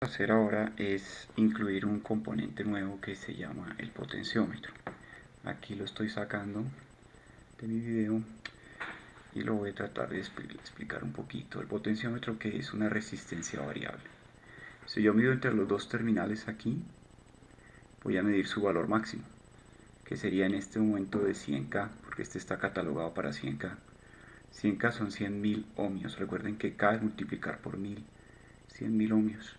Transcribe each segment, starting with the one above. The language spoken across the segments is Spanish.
Hacer ahora es incluir un componente nuevo que se llama el potenciómetro. Aquí lo estoy sacando de mi video y lo voy a tratar de explicar un poquito. El potenciómetro, que es una resistencia variable. Si yo mido entre los dos terminales aquí, voy a medir su valor máximo, que sería en este momento de 100K, porque este está catalogado para 100K. 100K son 100.000 ohmios. Recuerden que K es multiplicar por 1000, 100.000 ohmios.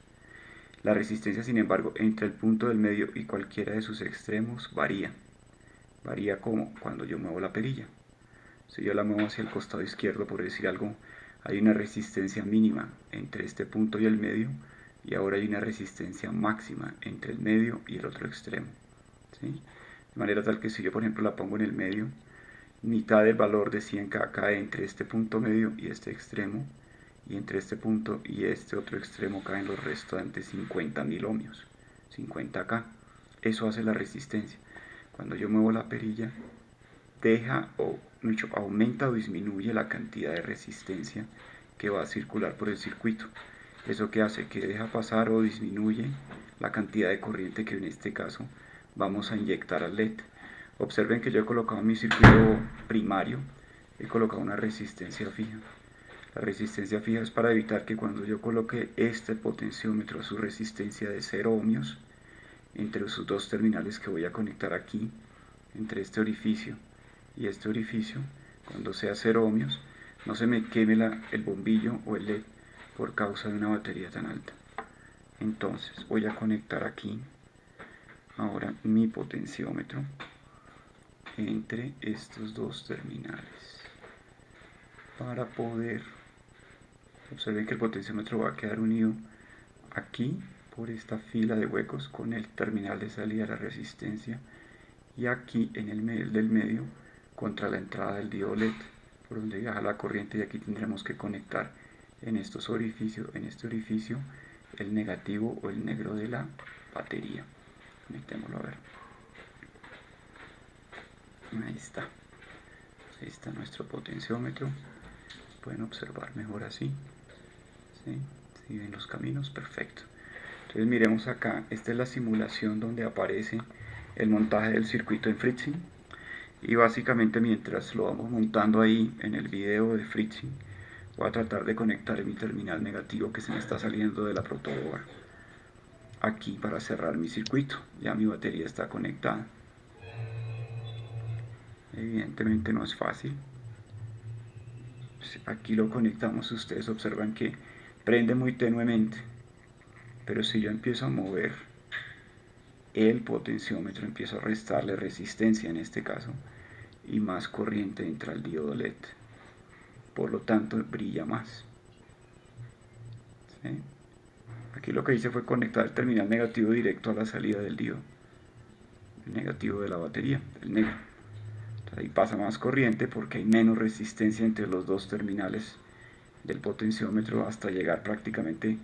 La resistencia, sin embargo, entre el punto del medio y cualquiera de sus extremos varía. Varía como cuando yo muevo la perilla. Si yo la muevo hacia el costado izquierdo, por decir algo, hay una resistencia mínima entre este punto y el medio, y ahora hay una resistencia máxima entre el medio y el otro extremo. ¿Sí? De manera tal que si yo, por ejemplo, la pongo en el medio, mitad del valor de 100K cae entre este punto medio y este extremo, y entre este punto y este otro extremo caen los restantes 50.000 ohmios, 50K. Eso hace la resistencia. Cuando yo muevo la perilla, aumenta o disminuye la cantidad de resistencia que va a circular por el circuito. Eso que hace que deja pasar o disminuye la cantidad de corriente que en este caso vamos a inyectar al LED. Observen que yo he colocado en mi circuito primario, he colocado una resistencia fija. La resistencia fija es para evitar que cuando yo coloque este potenciómetro a su resistencia de 0 ohmios, entre sus dos terminales que voy a conectar aquí, entre este orificio y este orificio, cuando sea 0 ohmios, no se me queme el bombillo o el LED por causa de una batería tan alta. Entonces voy a conectar aquí ahora mi potenciómetro entre estos dos terminales para poder. Observen que el potenciómetro va a quedar unido aquí por esta fila de huecos con el terminal de salida de la resistencia, y aquí en el medio contra la entrada del diodo LED por donde viaja la corriente, y aquí tendremos que conectar en estos orificios, en este orificio, el negativo o el negro de la batería. Conectémoslo a ver. Ahí está. Ahí está nuestro potenciómetro. Pueden observar mejor así. ¿Sí? ¿Sí ven los caminos? Perfecto. Entonces miremos acá, esta es la simulación donde aparece el montaje del circuito en Fritzing, y básicamente mientras lo vamos montando ahí en el video de Fritzing, voy a tratar de conectar mi terminal negativo que se me está saliendo de la protoboard aquí para cerrar mi circuito. Ya mi batería está conectada. Evidentemente no es fácil. Aquí lo conectamos, ustedes observan que prende muy tenuemente, pero si yo empiezo a mover el potenciómetro, empiezo a restarle resistencia en este caso, y más corriente entra al diodo LED, por lo tanto brilla más. ¿Sí? Aquí lo que hice fue conectar el terminal negativo directo a la salida del diodo, el negativo de la batería, el negro. Entonces ahí pasa más corriente porque hay menos resistencia entre los dos terminales del potenciómetro, hasta llegar prácticamente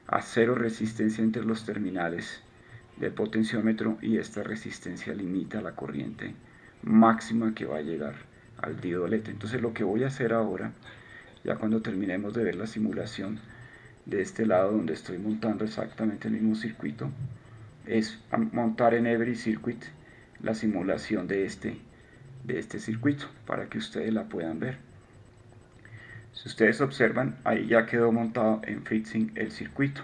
a cero resistencia entre los terminales del potenciómetro, y esta resistencia limita la corriente máxima que va a llegar al diodo LED. Entonces lo que voy a hacer ahora, ya cuando terminemos de ver la simulación de este lado donde estoy montando exactamente el mismo circuito, es montar en Every Circuit la simulación de este circuito para que ustedes la puedan ver. Si ustedes observan, ahí ya quedó montado en Fritzing el circuito.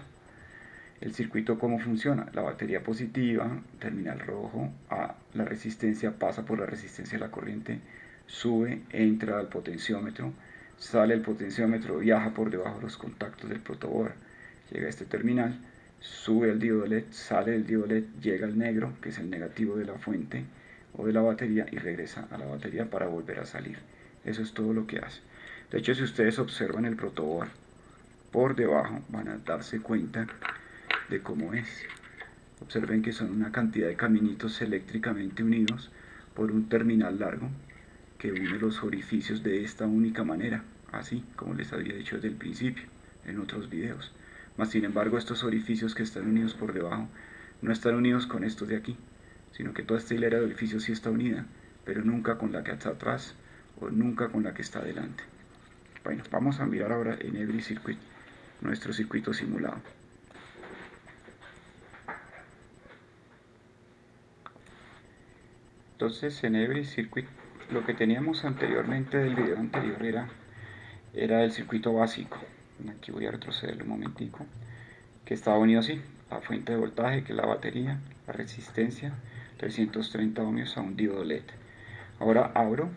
El circuito, ¿cómo funciona? La batería positiva, terminal rojo, la resistencia pasa por la resistencia de la corriente, sube, entra al potenciómetro, sale el potenciómetro, viaja por debajo de los contactos del protoboard, llega a este terminal, sube al diodo LED, sale del diodo LED, llega al negro, que es el negativo de la fuente o de la batería, y regresa a la batería para volver a salir. Eso es todo lo que hace. De hecho, si ustedes observan el protoboard por debajo, van a darse cuenta de cómo es. Observen que son una cantidad de caminitos eléctricamente unidos por un terminal largo que une los orificios de esta única manera, así como les había dicho desde el principio en otros videos. Mas sin embargo, estos orificios que están unidos por debajo no están unidos con estos de aquí, sino que toda esta hilera de orificios sí está unida, pero nunca con la que está atrás o nunca con la que está adelante. Bueno, vamos a mirar ahora en Every Circuit nuestro circuito simulado. Entonces en Every Circuit, lo que teníamos anteriormente del video anterior era el circuito básico. Aquí voy a retroceder un momentico, que estaba unido así: la fuente de voltaje, que es la batería, la resistencia, 330 ohmios, a un diodo LED. Ahora abro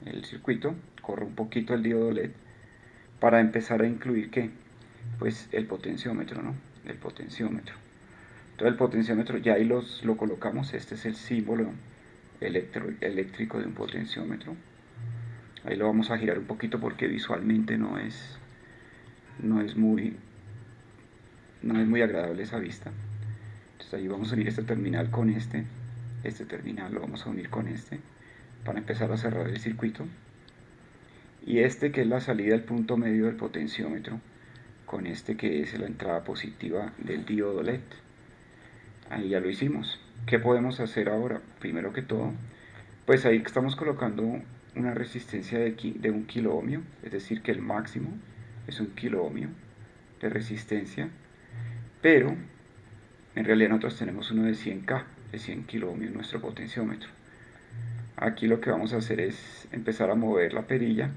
el circuito, corro un poquito el diodo LED para empezar a incluir, ¿qué? Pues el potenciómetro, ¿no? El potenciómetro. Entonces el potenciómetro ya ahí lo colocamos. Este es el símbolo eléctrico de un potenciómetro. Ahí lo vamos a girar un poquito porque visualmente no es muy agradable esa vista. Entonces ahí vamos a unir este terminal con este terminal lo vamos a unir con este para empezar a cerrar el circuito, y este, que es la salida del punto medio del potenciómetro, con este, que es la entrada positiva del diodo LED. Ahí ya lo hicimos. ¿Qué podemos hacer ahora? Primero que todo, pues ahí estamos colocando una resistencia de 1 kilo ohmio, es decir, que el máximo es 1 kilo ohmio de resistencia, pero en realidad nosotros tenemos uno de 100K, de 100 kilo ohmios en nuestro potenciómetro. Aquí lo que vamos a hacer es empezar a mover la perilla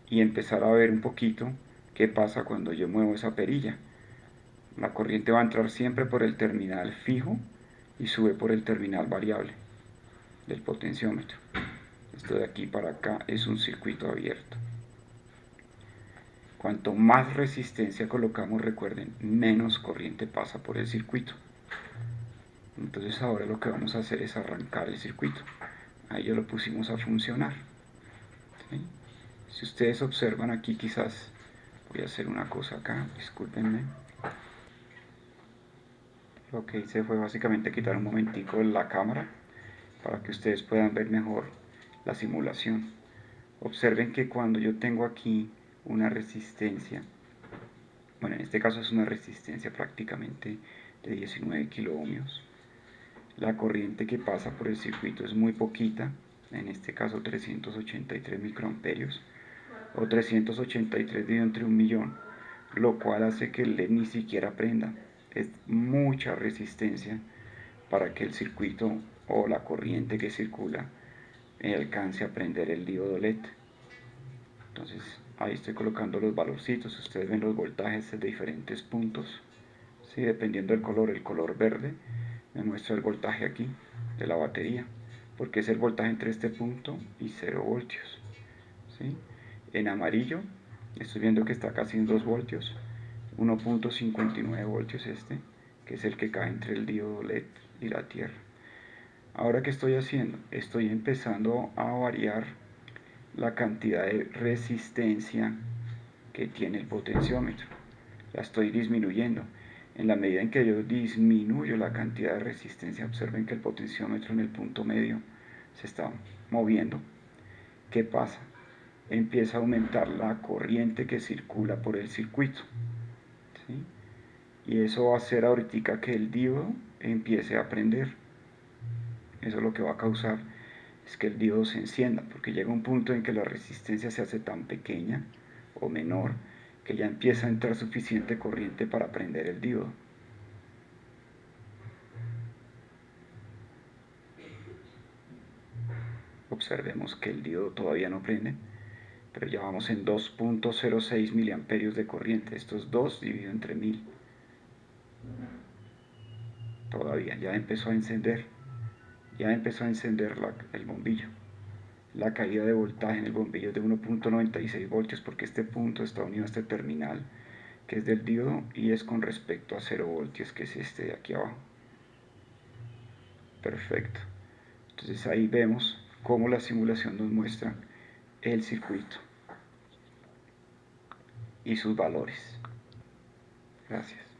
y empezar a ver un poquito qué pasa cuando yo muevo esa perilla. La corriente va a entrar siempre por el terminal fijo y sube por el terminal variable del potenciómetro. Esto de aquí para acá es un circuito abierto. Cuanto más resistencia colocamos, recuerden, menos corriente pasa por el circuito. Entonces ahora lo que vamos a hacer es arrancar el circuito. Ahí ya lo pusimos a funcionar. ¿Sí? Si ustedes observan aquí, quizás voy a hacer una cosa acá, discúlpenme. Lo que hice fue básicamente quitar un momentico la cámara para que ustedes puedan ver mejor la simulación. Observen que cuando yo tengo aquí una resistencia, bueno, en este caso es una resistencia prácticamente de 19 kilo ohmios, la corriente que pasa por el circuito es muy poquita, en este caso 383 microamperios, o 383 dividido entre 1.000.000, lo cual hace que el LED ni siquiera prenda. Es mucha resistencia para que el circuito o la corriente que circula alcance a prender el diodo LED. Entonces ahí estoy colocando los valorcitos. Ustedes ven los voltajes de diferentes puntos, ¿sí? Dependiendo del color. El color verde me muestra el voltaje aquí de la batería, porque es el voltaje entre este punto y 0 voltios, ¿sí? En amarillo estoy viendo que está casi en 2 voltios, 1.59 voltios este, que es el que cae entre el diodo LED y la tierra. Ahora, ¿qué estoy haciendo? Estoy empezando a variar la cantidad de resistencia que tiene el potenciómetro. La estoy disminuyendo. En la medida en que yo disminuyo la cantidad de resistencia, observen que el potenciómetro en el punto medio se está moviendo. ¿Qué pasa? Empieza a aumentar la corriente que circula por el circuito, ¿sí? Y eso va a hacer ahorita que el diodo empiece a prender. Eso lo que va a causar es que el diodo se encienda, porque llega un punto en que la resistencia se hace tan pequeña o menor que ya empieza a entrar suficiente corriente para prender el diodo. Observemos que el diodo todavía no prende, pero ya vamos en 2.06 miliamperios de corriente. Esto es 2 dividido entre 1000. Todavía, ya empezó a encender. Ya empezó a encender el bombillo. La caída de voltaje en el bombillo es de 1.96 voltios, porque este punto está unido a este terminal, que es del diodo, y es con respecto a 0 voltios, que es este de aquí abajo. Perfecto. Entonces ahí vemos cómo la simulación nos muestra el circuito y sus valores. Gracias.